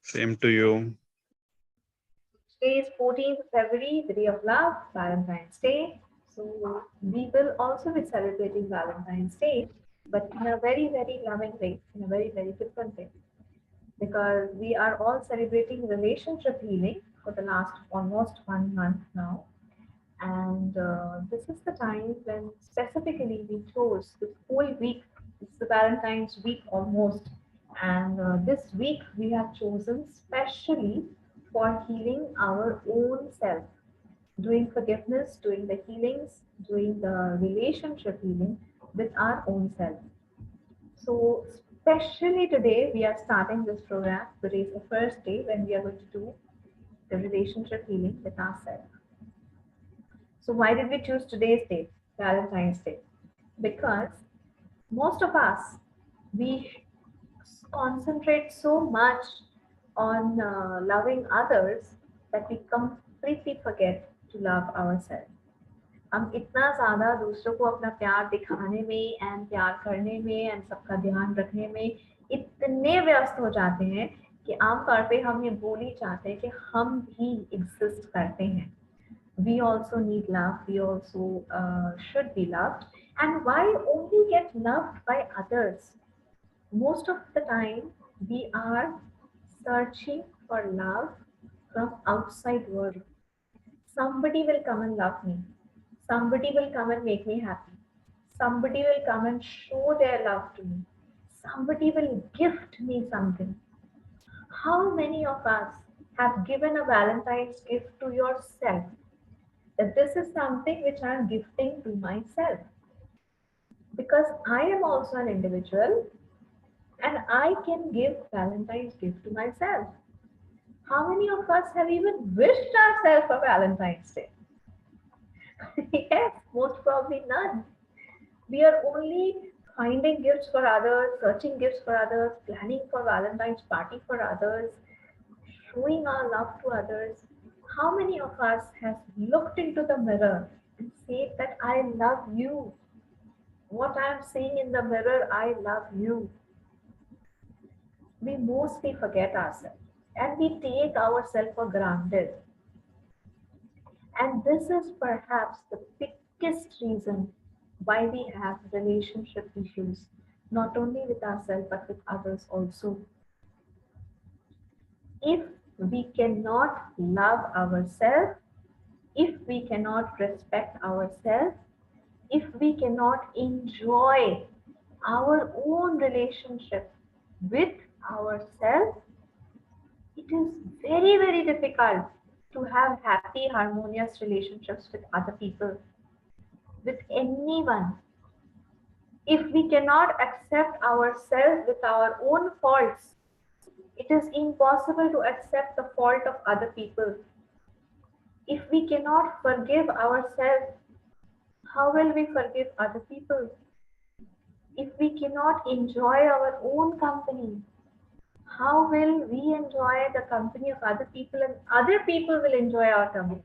Same to you. Today is 14th February, the day of love, Valentine's Day. So we will also be celebrating Valentine's Day, but in a very, very loving way, in a very, very different way. Because we are all celebrating relationship healing for the last almost 1 month now. And this is the time when specifically we chose this whole week, it's the Valentine's week almost. And this week we have chosen specially for healing our own self, doing forgiveness, doing the healings, doing the relationship healing with our own self. So, especially today, we are starting this program. Today is the first day when we are going to do the relationship healing with ourselves. So, why did we choose today's date, Valentine's Day? Because most of us, we concentrate so much on loving others that we completely forget to love ourselves. हम इतना ज़्यादा दूसरों को अपना प्यार दिखाने में and प्यार करने में एंड सबका ध्यान रखने में इतने व्यस्त हो जाते हैं कि आमतौर पे हम ये बोल ही चाहते हैं कि हम भी एग्जिस्ट करते हैं. We also need love. We also should be loved. And why only get loved by others? Most of the time, we are searching for love from outside world. Somebody will come and love me. Somebody will come and make me happy. Somebody will come and show their love to me. Somebody will gift me something. How many of us have given a Valentine's gift to yourself? That this is something which I am gifting to myself. Because I am also an individual and I can give Valentine's gift to myself. How many of us have even wished ourselves a Valentine's Day? Yes, most probably none. We are only finding gifts for others, searching gifts for others, planning for Valentine's party for others, showing our love to others. How many of us has looked into the mirror and said that I love you? What I am seeing in the mirror, I love you. We mostly forget ourselves and we take ourselves for granted. And this is perhaps the biggest reason why we have relationship issues, not only with ourselves but with others also. If we cannot love ourselves, if we cannot respect ourselves, if we cannot enjoy our own relationship with ourselves, it is very, very difficult to have happy, harmonious relationships with other people, with anyone. If we cannot accept ourselves with our own faults, it is impossible to accept the fault of other people. If we cannot forgive ourselves, how will we forgive other people? If we cannot enjoy our own company, how will we enjoy the company of other people and other people will enjoy our company?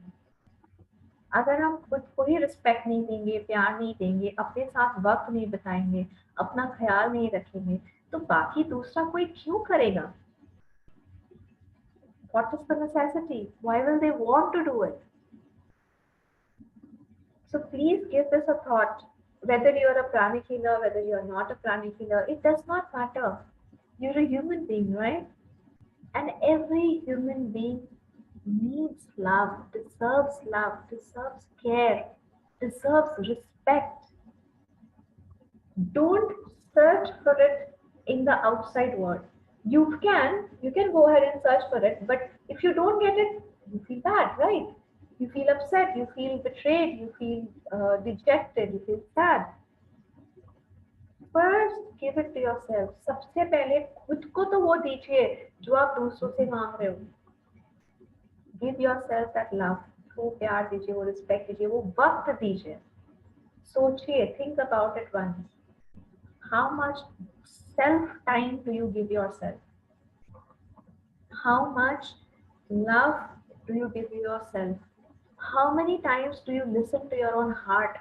अगर हम खुद को ही respect नहीं देंगे, प्यार नहीं देंगे, अपने साथ वक्त नहीं बिताएंगे, अपना ख्याल नहीं रखेंगे, तो बाकी दूसरा कोई क्यों करेगा? What is the necessity? Why will they want to do it? So please give this a thought. Whether you're a pranic healer, whether you're not a pranic healer, it does not matter. You're a human being, right? And every human being needs love, deserves care, deserves respect. Don't search for it in the outside world. You can go ahead and search for it, but if you don't get it, you feel bad, right? You feel upset, you feel betrayed, you feel dejected, you feel sad. First give it to yourself. सबसे पहले खुद को तो वो दीजिए जो आप दूसरों से मांग रहे हो. Give yourself that love. वो प्यार दीजिए, वो रिस्पेक्ट दीजिए, वो वक्त दीजिए. सोचिए, think about it once. How much self time do you give yourself? How much love do you give yourself? How many times do you listen to your own heart?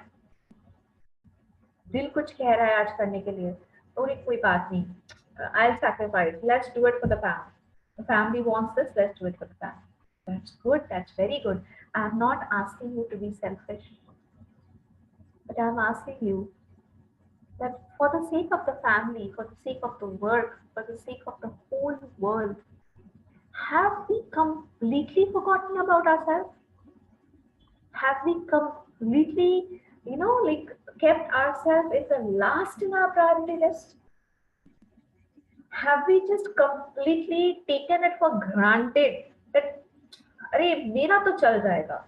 दिल कुछ कह रहा है आज करने के लिए, और कोई बात नहीं, I'll sacrifice, let's do it for the family, The family wants this, let's do it for the family. That's good, that's very good. I'm not asking you to be selfish, but I'm asking you that for the sake of the family, for the sake of the work, for the sake of the whole world, have we completely forgotten about ourselves? Have we completely, like kept ourselves as the last in our priority list? Have we just completely taken it for granted that, अरे मेरा तो चल जाएगा,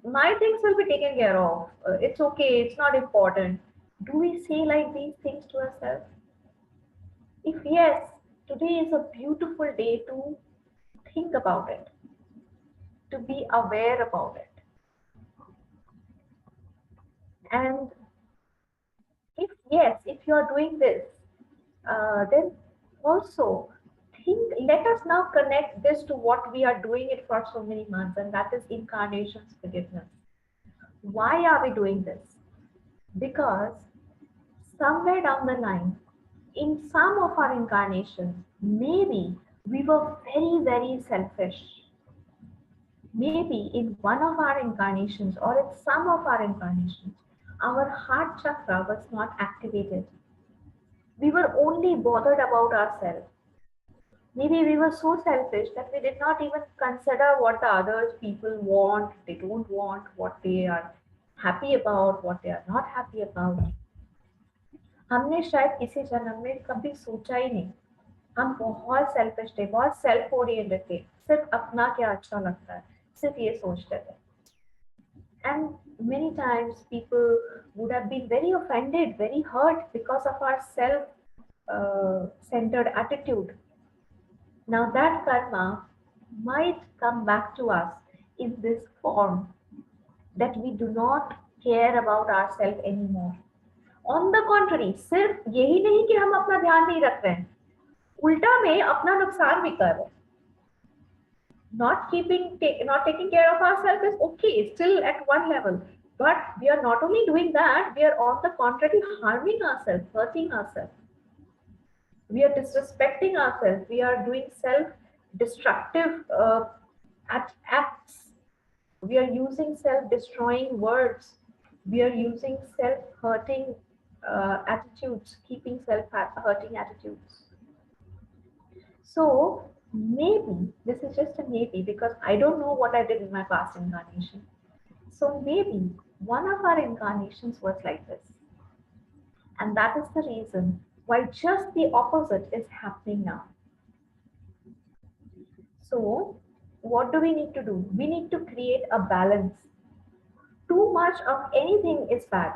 my things will be taken care of. It's okay. It's not important. Do we say like these things to ourselves? If yes, today is a beautiful day to think about it, to be aware about it. And if yes, if you are doing this, then also think. Let us now connect this to what we are doing it for so many months, and that is incarnations forgiveness. Why are we doing this? Because somewhere down the line, in some of our incarnations, maybe we were very, very selfish. Maybe in one of our incarnations or in some of our incarnations, our heart chakra was not activated. We were only bothered about ourselves. Maybe we were so selfish that we did not even consider what the other people want, they don't want, what they are happy about, what they are not happy about. हमने शायद किसी जन्म में कभी सोचा ही नहीं. हम बहुत सेल्फिश थे, बहुत सेल्फ ओरिएंटेड थे, सिर्फ अपना क्या अच्छा लगता है, सिर्फ ये सोचते थे. And many times people would have been very offended, very hurt because of our self-centered attitude. Now that karma might come back to us in this form that we do not care about ourselves anymore. On the contrary, सिर्फ यही नहीं कि हम अपना ध्यान नहीं रख रहे हैं, उल्टा में अपना नुकसान भी कर रहे हैं. Not taking care of ourselves is okay, still at one level. But we are not only doing that, we are on the contrary harming ourselves, hurting ourselves. We are disrespecting ourselves. We are doing self-destructive acts. We are using self-destroying words. We are using self-hurting attitudes, keeping self-hurting attitudes. So maybe, this is just a maybe because I don't know what I did in my past incarnation. So maybe one of our incarnations was like this. And that is the reason why just the opposite is happening now. So what do we need to do? We need to create a balance. Too much of anything is bad.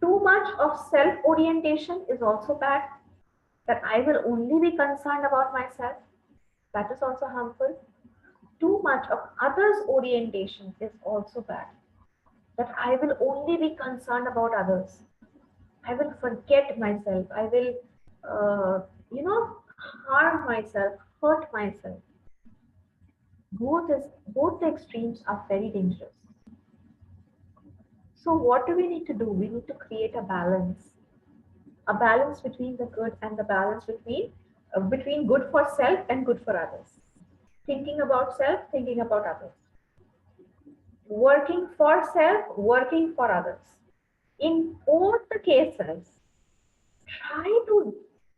Too much of self-orientation is also bad. That I will only be concerned about myself. That is also harmful. Too much of others' orientation is also bad. That I will only be concerned about others. I will forget myself. I will, harm myself, hurt myself. Both the extremes are very dangerous. So what do we need to do? We need to create a balance between the good and the balance between good for self and good for others. Thinking about self, thinking about others. Working for self, working for others. In both the cases, try to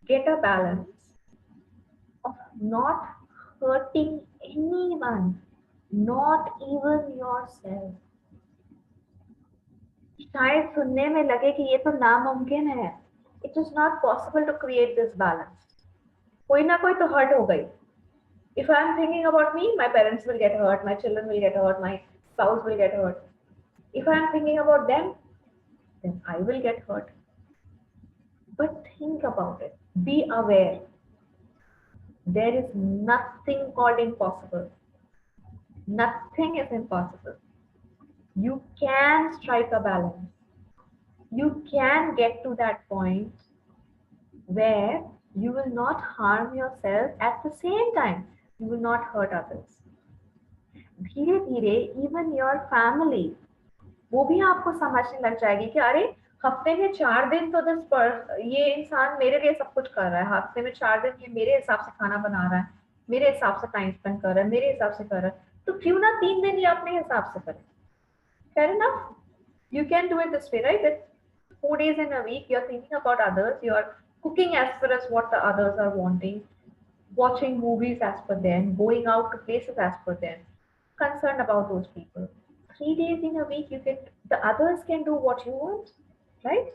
get a balance of not hurting anyone, not even yourself. शायद सुनने में लगे कि ये तो नामुमकिन है. It is not possible to create this balance. कोई ना कोई तो hurt हो गई. If I am thinking about me, my parents will get hurt, my children will get hurt, my spouse will get hurt. If I am thinking about them, then I will get hurt. But think about it. Be aware. There is nothing called impossible. Nothing is impossible. You can strike a balance. You can get to that point where you will not harm yourself at the same time. You will not hurt others. धीरे धीरे even your family वो भी आपको समझने लग जाएगी कि अरे हफ्ते में 4 दिन तो ये इंसान मेरे लिए सब कुछ कर रहा है, हफ्ते में 4 दिन ये मेरे हिसाब से खाना बना रहा है, मेरे हिसाब से टाइम स्पेंड कर रहा है, मेरे हिसाब से कर रहा है, तो क्यों ना 3 दिन ये अपने हिसाब से करे. Fair enough. You can do it this way, right? That 4 days in a week, you're thinking about others, you're cooking as per as what the others are wanting, watching movies as per them, going out to places as per them, concerned about those people. 3 days in a week, you can, the others can do what you want, right?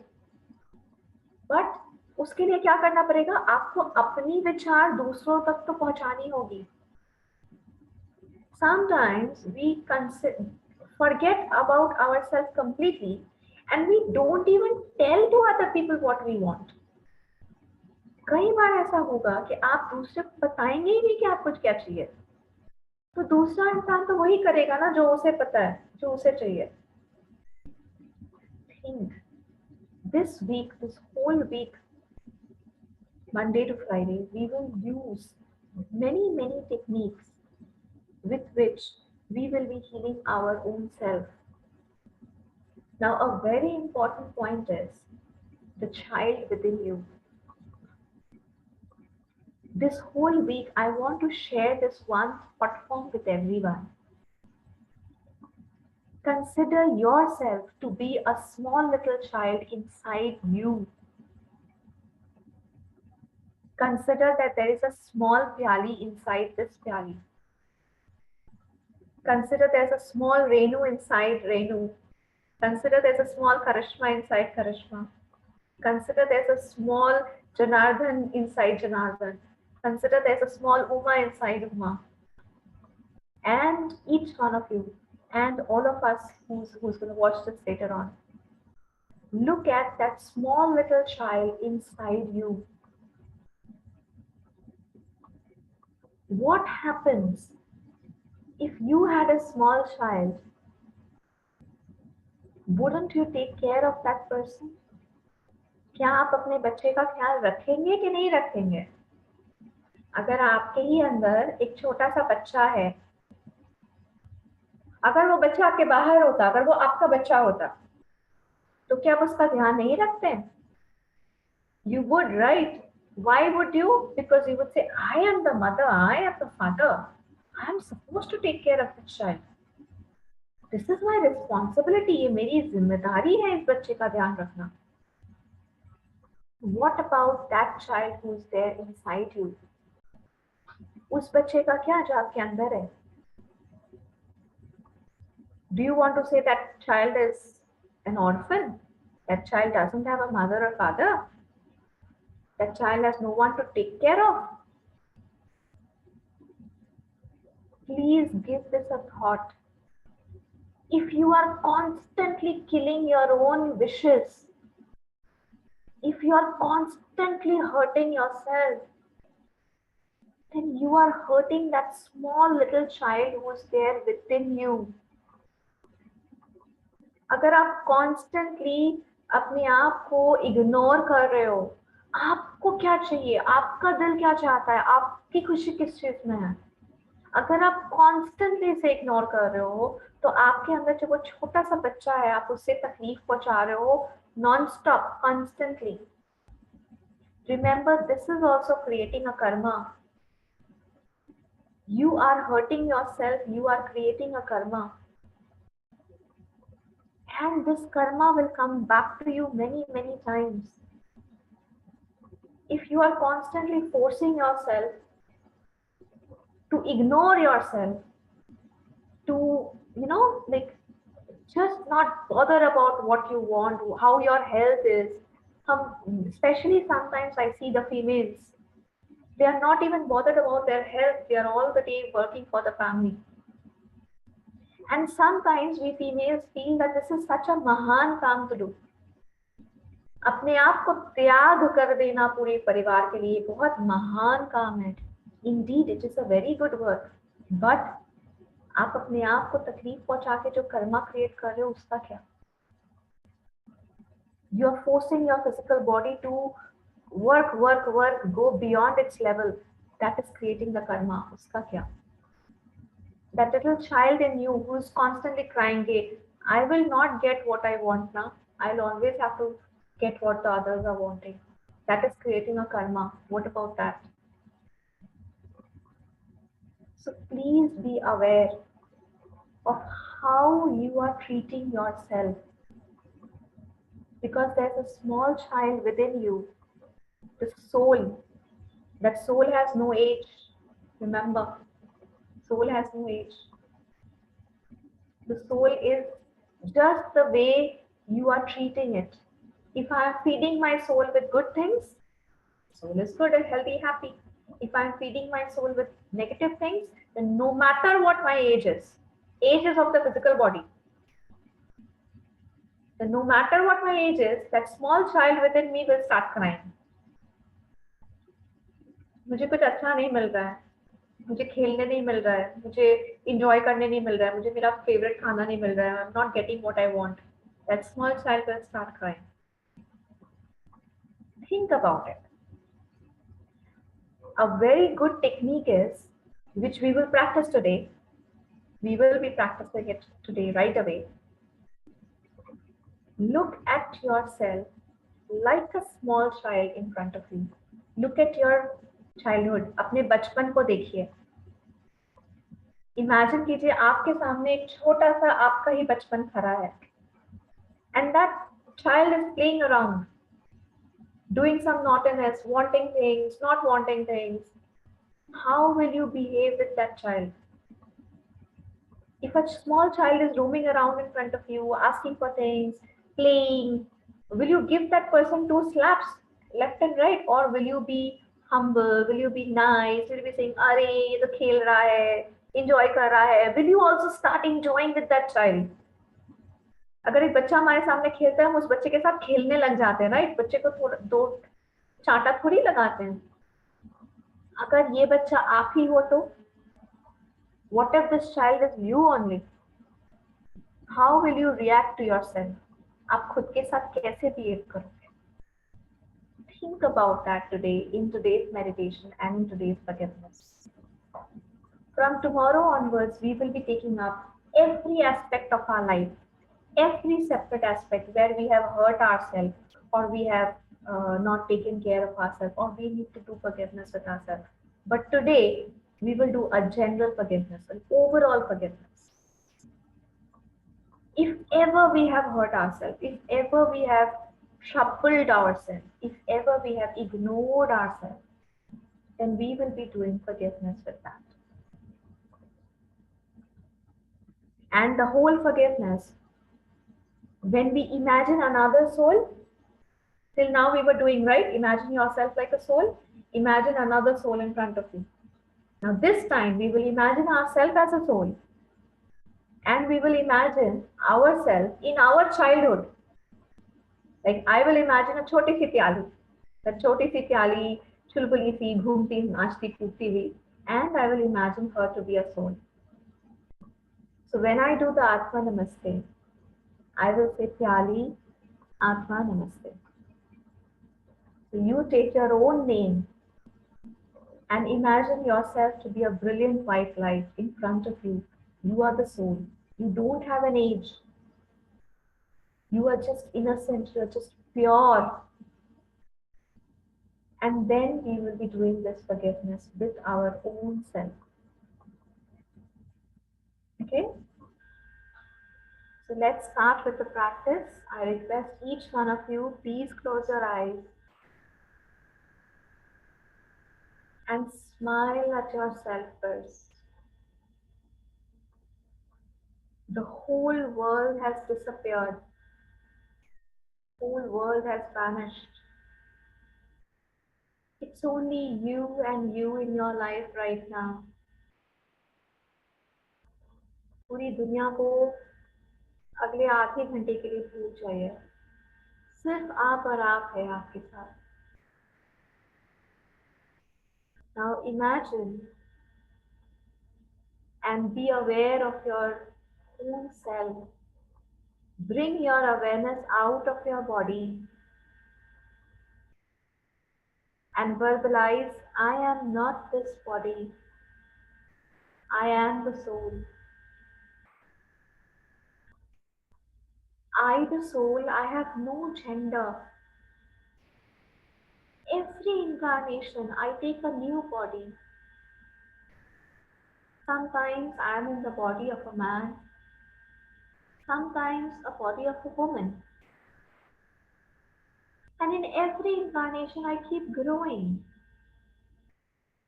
But उसके लिए क्या करना पड़ेगा, आपको अपनी विचार दूसरों तक तो पहुंचानी होगी. Sometimes we forget about ourselves completely and we don't even tell to other people what we want. कई बार ऐसा होगा कि आप दूसरे को बताएंगे ही नहीं कि आप कुछ क्या चाहिए, तो दूसरा इंसान तो वही करेगा ना जो उसे पता है, जो उसे चाहिए. Think this week, this whole week, Monday to Friday, we will use many techniques with which we will be healing our own self. Now, a very important point is the child within you. This whole week, I want to share this one thought form with everyone. Consider yourself to be a small little child inside you. Consider that there is a small pyali inside this pyali. Consider there's a small Renu inside Renu. Consider there's a small Karishma inside Karishma. Consider there's a small Janardhan inside Janardhan. Consider there's a small Uma inside Uma. And each one of you, and all of us who's going to watch this later on, look at that small little child inside you. What happens if you had a small child? Wouldn't you take care of that person? क्या आप अपने बच्चे का ख्याल रखेंगे कि नहीं रखेंगे? अगर आपके ही अंदर एक छोटा सा बच्चा है, अगर वो बच्चा आपके बाहर होता, अगर वो आपका बच्चा होता, तो क्या आप उसका ध्यान नहीं रखते? You would, right? Why would you? Because you would say, I am the mother, I am the father. I am supposed to take care of the child. This is my responsibility. ये मेरी जिम्मेदारी है इस बच्चे का ध्यान रखना. What about that child who is there inside you? उस बच्चे का क्या जो आपके अंदर है? Do you want to say that child is an orphan? That child doesn't have a mother or father? That child has no one to take care of? Please give this a thought. If you are constantly killing your own wishes, if you are constantly hurting yourself, then you are hurting that small little child who is there within you. अगर आप constantly अपने आप को ignore कर रहे हो, आपको क्या चाहिए, आपका दिल क्या चाहता है, आपकी खुशी किस चीज में है, अगर आप कॉन्स्टेंटली इसे इग्नोर कर रहे हो, तो आपके अंदर जो वो छोटा सा बच्चा है, आप उससे तकलीफ पहुंचा रहे हो non stop, constantly. Remember, this is also creating a Karma. You are hurting yourself, you are creating a karma. And this karma will come back to you many times. If you are constantly forcing yourself to ignore yourself, to, like, just not bother about what you want, how your health is. Especially sometimes I see the females, they are not even bothered about their health, they are all the day working for the family. And sometimes we females feel that this is such a mahan काम to do. अपने आप को त्याग कर देना पूरे परिवार के लिए बहुत महान काम है. Indeed, it is a very good work. But आप अपने आप को तकलीफ पहुंचा के जो कर्मा क्रिएट कर रहे हो, उसका क्या? You are forcing your physical body to work, go beyond its level. That is creating the karma. Uska kya? That little child in you who is constantly crying, I will not get what I want now. I'll always have to get what the others are wanting. That is creating a karma. What about that? So please be aware of how you are treating yourself, because there's a small child within you, the soul. That soul has no age. Remember, soul has no age. The soul is just the way you are treating it. If I am feeding my soul with good things, soul is good and healthy, happy. If I am feeding my soul with negative things, then no matter what my age is of the physical body, then no matter what my age is, that small child within me will start crying. मुझे कुछ अच्छा नहीं मिल रहा है, मुझे खेलने नहीं मिल रहा है, मुझे इंजॉय करने नहीं मिल रहा है, मुझे मेरा फेवरेट खाना नहीं मिल रहा है, I am not getting what I want. That small child will start crying. Think about it. A very good technique is, which we will practice today. We will be practicing it today right away. Look at yourself like a small child in front of you. Look at your childhood. अपने बचपन को देखिए. Imagine कीजिए आपके सामने एक छोटा सा आपका ही बचपन खड़ा है, and that child is playing around, doing some naughtiness, wanting things, not wanting things. How will you behave with that child? If a small child is roaming around in front of you, asking for things, playing, will you give that person two slaps left and right, or will you be humble? Will you be nice? Will you be saying, "Are ye to khel raha hai, enjoy kar raha hai"? Will you also start enjoying with that child? अगर एक बच्चा हमारे सामने खेलता है, हम उस बच्चे के साथ खेलने लग जाते हैं, राइट? बच्चे को थोड़ा दो चांटा थोड़ी लगाते हैं. अगर ये बच्चा आप ही हो तो what if this child is you only? How will you react to yourself? आप खुद के साथ कैसे behave करोगे? Think about that today in today's meditation and in today's forgiveness. From tomorrow onwards, we will be taking up every aspect of our life, every separate aspect where we have hurt ourselves, or we have not taken care of ourselves, or we need to do forgiveness with ourselves. But today, we will do a general forgiveness, an overall forgiveness. If ever we have hurt ourselves, if ever we have troubled ourselves, if ever we have ignored ourselves, then we will be doing forgiveness with that. And the whole forgiveness, when we imagine another soul, till now we were doing, right? Imagine yourself like a soul. Imagine another soul in front of you. Now this time we will imagine ourselves as a soul. And we will imagine ourselves in our childhood. Like I will imagine a choti si pyali. That choti si pyali, chulbuli si, ghumti, naachti, kudti hui. And I will imagine her to be a soul. So when I do the Atma Namaste, I will say Pyali Atma Namaste. So you take your own name and imagine yourself to be a brilliant white light in front of you. You are the soul. You don't have an age. You are just innocent. You are just pure. And then we will be doing this forgiveness with our own self. Okay? So let's start with the practice. I request each one of you, please close your eyes and smile at yourself first. The whole world has disappeared. The whole world has vanished. It's only you and you in your life right now. पूरी दुनिया को अगले आधे घंटे के लिए भूल जाइए. सिर्फ आप और आप है आपके साथ. Now imagine and be aware of your own self. Bring your awareness out of your body and verbalize, I am not this body. I am the soul. I, the soul, I have no gender. Every incarnation, I take a new body. Sometimes I am in the body of a man, sometimes a body of a woman. And in every incarnation, I keep growing.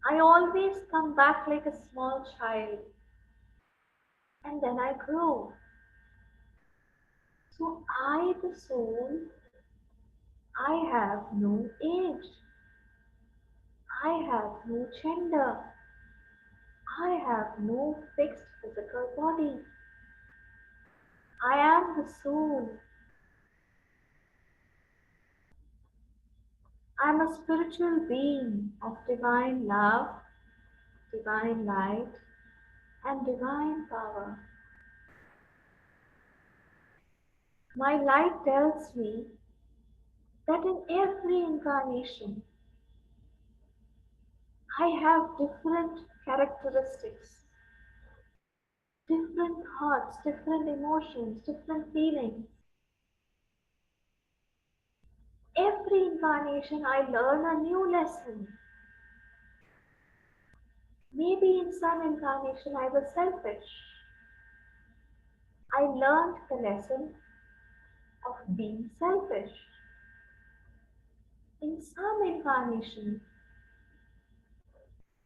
I always come back like a small child, and then I grow. So I, the soul, I have no age. I have no gender. I have no fixed physical body. I am the soul. I am a spiritual being of divine love, divine light, and divine power. My light tells me that in every incarnation I have different characteristics, different thoughts, different emotions, different feelings. Every incarnation I learn a new lesson. Maybe in some incarnation I was selfish. I learned the lesson of being selfish. In some incarnation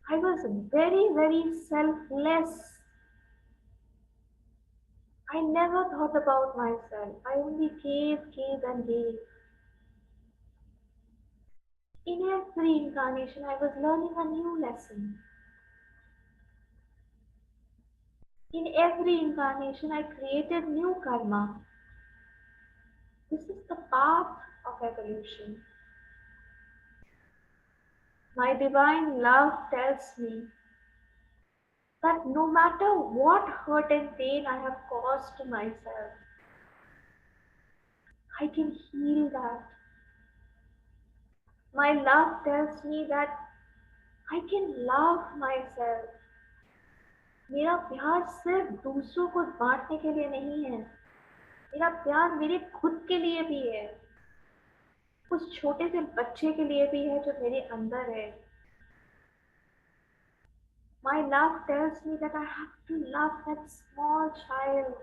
I was very, very selfless. I never thought about myself. I only gave, and gave. In every incarnation, I was learning a new lesson. In every incarnation, I created new karma. This is the path of evolution. My divine love tells me that no matter what hurt and pain I have caused to myself, I can heal that. My love tells me that I can love myself. मेरा प्यार सिर्फ दूसरों को बांटने के लिए नहीं है, मेरा प्यार मेरे खुद के लिए भी है, उस छोटे से बच्चे के लिए भी है जो मेरे अंदर है. My love tells me that I have to love that small child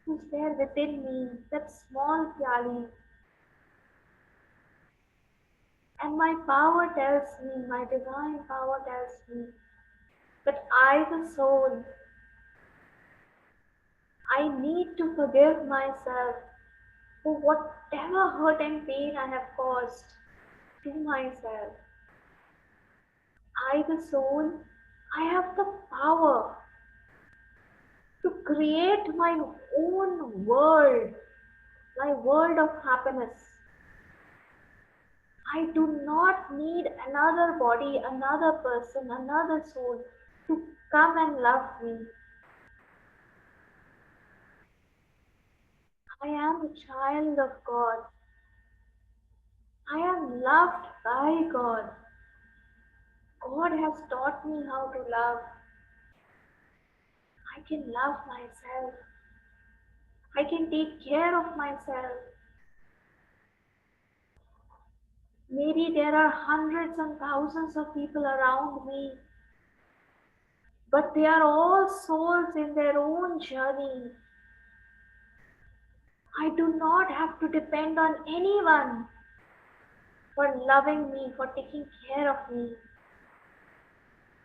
who's there within me, that small pyali. And my power tells me, my divine power tells me that I, the soul, I need to forgive myself for whatever hurt and pain I have caused to myself. I, the soul, I have the power to create my own world, my world of happiness. I do not need another body, another person, another soul to come and love me. I am a child of God. I am loved by God. God has taught me how to love. I can love myself. I can take care of myself. Maybe there are hundreds and thousands of people around me, but they are all souls in their own journey. I do not have to depend on anyone for loving me, for taking care of me.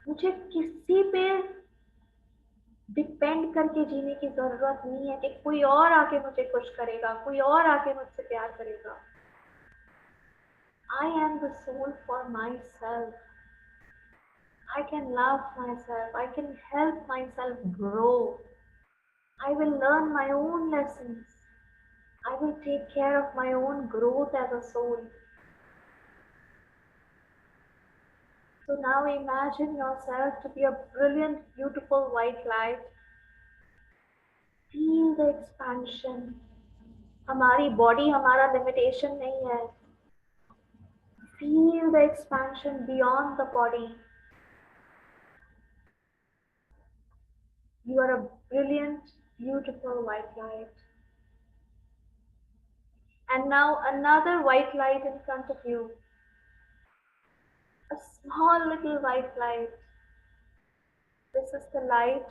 मुझे किसी पे depend करके जीने की जरूरत नहीं है कि कोई और आके मुझे खुश करेगा, कोई और आके मुझसे प्यार करेगा. I am the soul for myself. I can love myself. I can help myself grow. I will learn my own lessons. I will take care of my own growth as a soul. So now imagine yourself to be a brilliant, beautiful white light. Feel the expansion. हमारी body हमारा limitation नहीं है. Feel the expansion beyond the body. You are a brilliant, beautiful white light. And now another white light in front of you. A small little white light. This is the light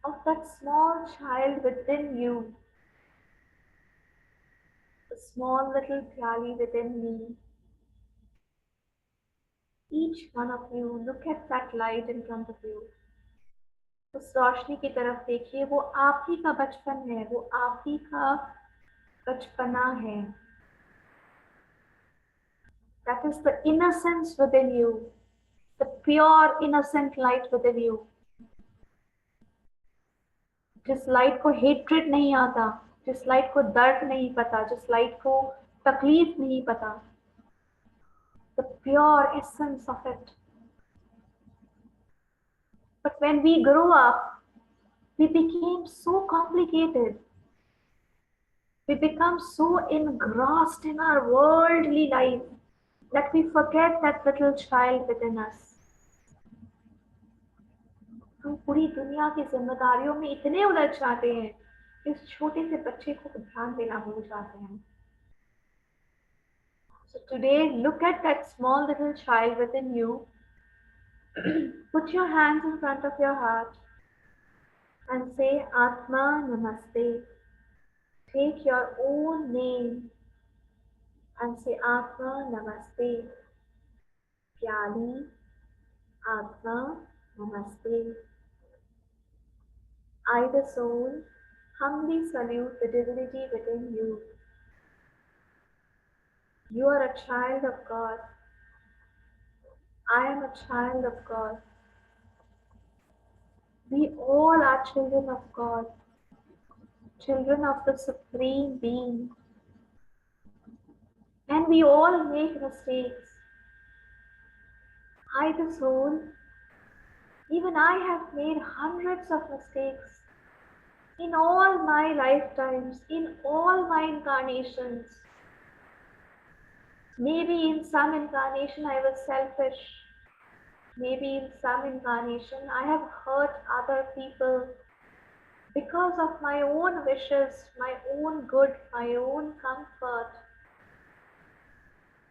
of that small child within you, the small little pyali within me. Each one of you, look at that light in front of you. उस रोशनी की तरफ देखिए, वो आप ही का बचपन है, वो आप ही का बचपना है. That is the innocence within you, the pure innocent light within you. जिस लाइट को हेट्रेड नहीं आता, जिस लाइट को दर्द नहीं पता, जिस लाइट को तकलीफ नहीं पता, the pure essence of it. But when we grow up, we became so complicated. We become so engrossed in our worldly life that we forget that little child within us. हम पूरी दुनिया की जिम्मेदारियों में इतने उलझ जाते हैं, इस छोटे से बच्चे को ध्यान देना भूल जाते हैं. So today, look at that small little child within you. Put your hands in front of your heart and say Atma Namaste. Take your own name and say Atma Namaste. Pyali Atma Namaste. I, the soul, humbly salute the divinity within you. You are a child of God. I am a child of God. We all are children of God, children of the Supreme Being. And we all make mistakes. I, the soul, even I have made hundreds of mistakes in all my lifetimes, in all my incarnations. Maybe in some incarnation I was selfish. Maybe in some incarnation I have hurt other people because of my own wishes, my own good, my own comfort.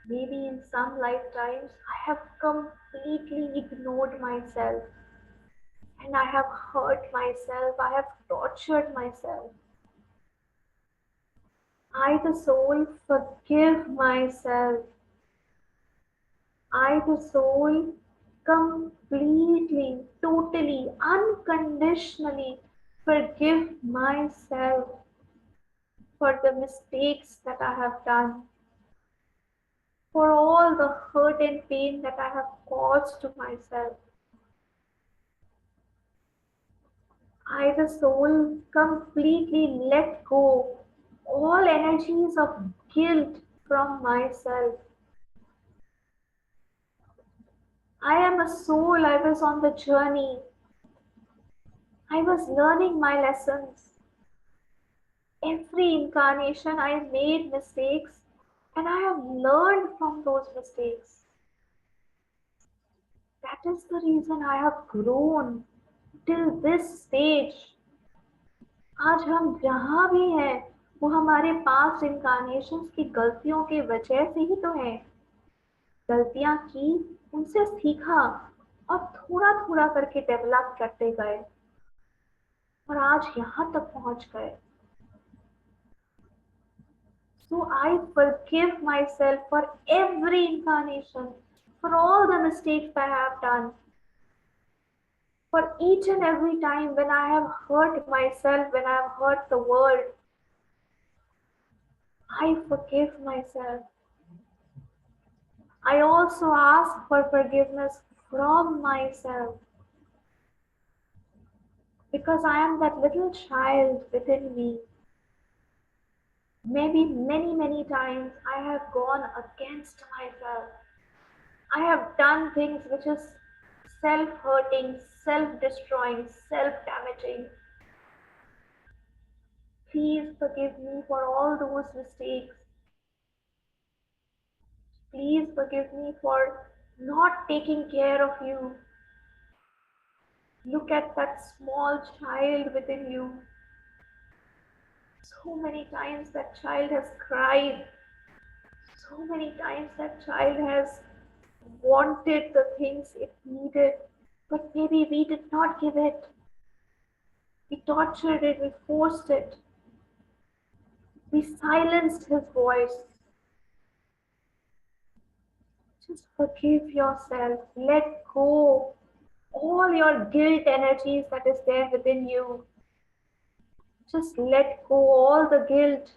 Maybe in some lifetimes I have completely ignored myself and I have hurt myself, I have tortured myself. I, the soul, forgive myself. I, the soul, completely, totally, unconditionally forgive myself for the mistakes that I have done, for all the hurt and pain that I have caused to myself. I, the soul, completely let go all energies of guilt from myself. I am a soul, I was on the journey. I was learning my lessons. Every incarnation I made mistakes and I have learned from those mistakes. That is the reason I have grown till this stage. आज हम जहाँ भी हैं वो हमारे past incarnations की गलतियों के वजह से ही तो हैं. गलतियाँ की, उनसे सीखा और थोड़ा थोड़ा करके डेवलप करते गए और आज यहाँ तक पहुँच गए. So I forgive myself for every incarnation, for all the mistakes I have done, for each and every time when I have hurt myself, when I have hurt the world. I forgive myself. I also ask for forgiveness from myself because I am that little child within me. Maybe many times I have gone against myself. I have done things which is self-hurting, self-destroying, self-damaging. Please forgive me for all those mistakes. Please forgive me for not taking care of you. Look at that small child within you. So many times that child has cried. So many times that child has wanted the things it needed. But maybe we did not give it. We tortured it, we forced it, we silenced his voice. Just forgive yourself. Let go all your guilt energies that is there within you. Just let go all the guilt,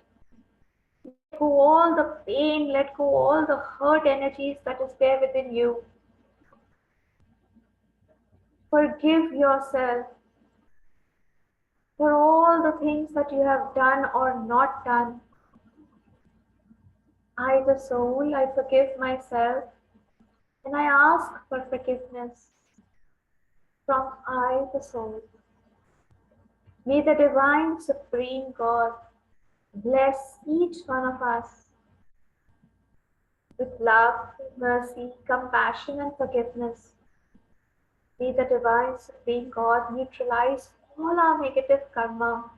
let go all the pain, let go all the hurt energies that is there within you. Forgive yourself for all the things that you have done or not done. I, the soul, I forgive myself and I ask for forgiveness from I, the soul. May the Divine Supreme God bless each one of us with love, mercy, compassion, and forgiveness. May the Divine Supreme God neutralize all our negative karma,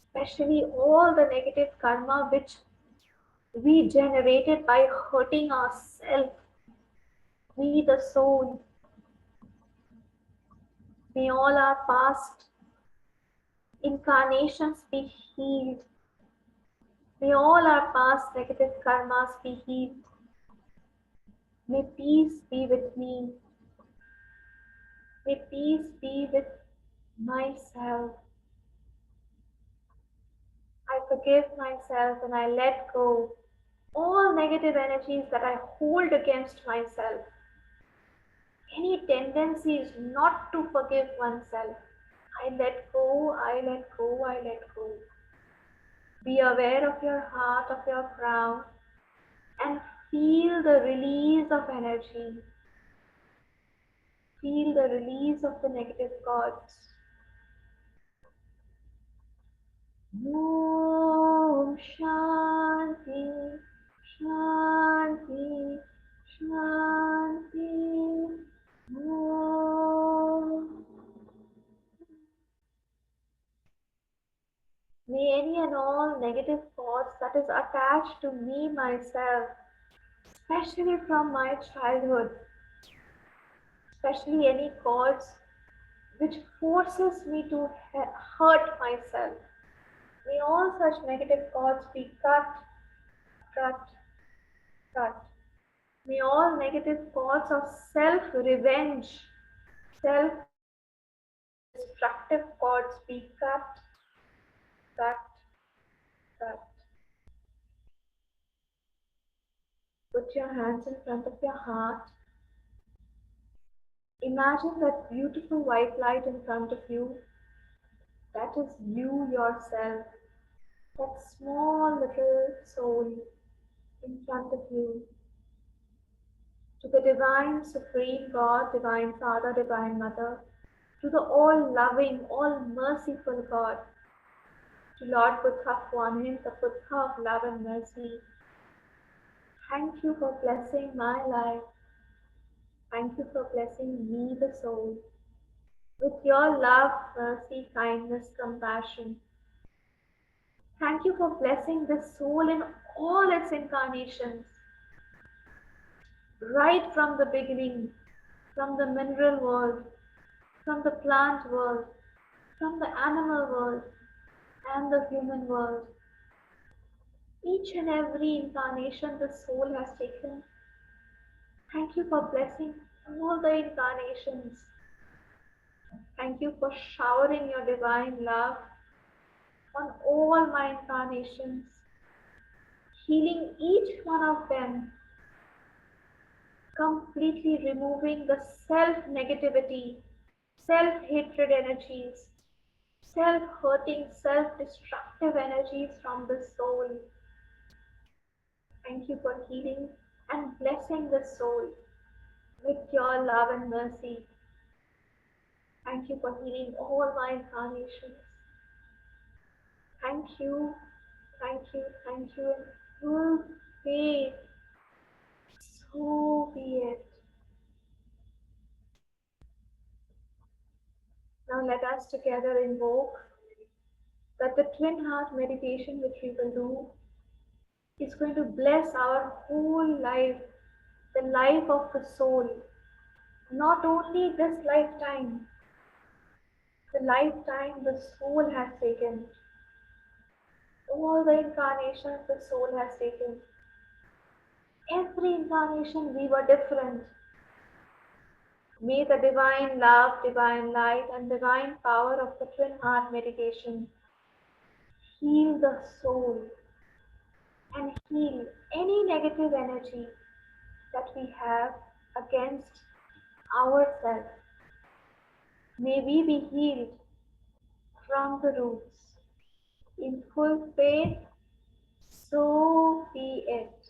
especially all the negative karma which we generated by hurting ourselves. We, the soul, may all our past incarnations be healed. May all our past negative karmas be healed. May peace be with me. May peace be with myself. I forgive myself and I let go all negative energies that I hold against myself. Any tendencies not to forgive oneself. I let go, I let go, I let go. Be aware of your heart, of your crown, and feel the release of energy. Feel the release of the negative thoughts. Om Shanti, Shanti, Shanti. Om. May any and all negative thoughts that is attached to me myself, especially from my childhood, especially any thoughts which forces me to hurt myself. May all such negative thoughts be cut, cut, cut. May all negative thoughts of self-revenge, self-destructive thoughts be cut, cut, cut. Put your hands in front of your heart. Imagine that beautiful white light in front of you. That is you yourself, that small little soul in front of you. To the Divine Supreme God, Divine Father, Divine Mother, to the all-loving, all-merciful God, to Lord Buddha Kuan Yin, the Buddha of love and mercy. Thank you for blessing my life. Thank you for blessing me, the soul, with your love, mercy, kindness, compassion. Thank you for blessing this soul in all its incarnations, right from the beginning, from the mineral world, from the plant world, from the animal world, and the human world. Each and every incarnation the soul has taken. Thank you for blessing all the incarnations. Thank you for showering your divine love on all my incarnations, healing each one of them, completely removing the self-negativity, self-hatred energies, self-hurting, self-destructive energies from the soul. Thank you for healing and blessing the soul with your love and mercy. Thank you for healing all my incarnations. Thank you, thank you, thank you in full faith. So be it. Now let us together invoke that the twin heart meditation which we will do is going to bless our whole life, the life of the soul. Not only this lifetime, the lifetime the soul has taken, all the incarnations the soul has taken. Every incarnation we were different. May the divine love, divine light, and divine power of the twin heart meditation heal the soul and heal any negative energy that we have against ourselves. May we be healed from the roots. In full faith, so be it.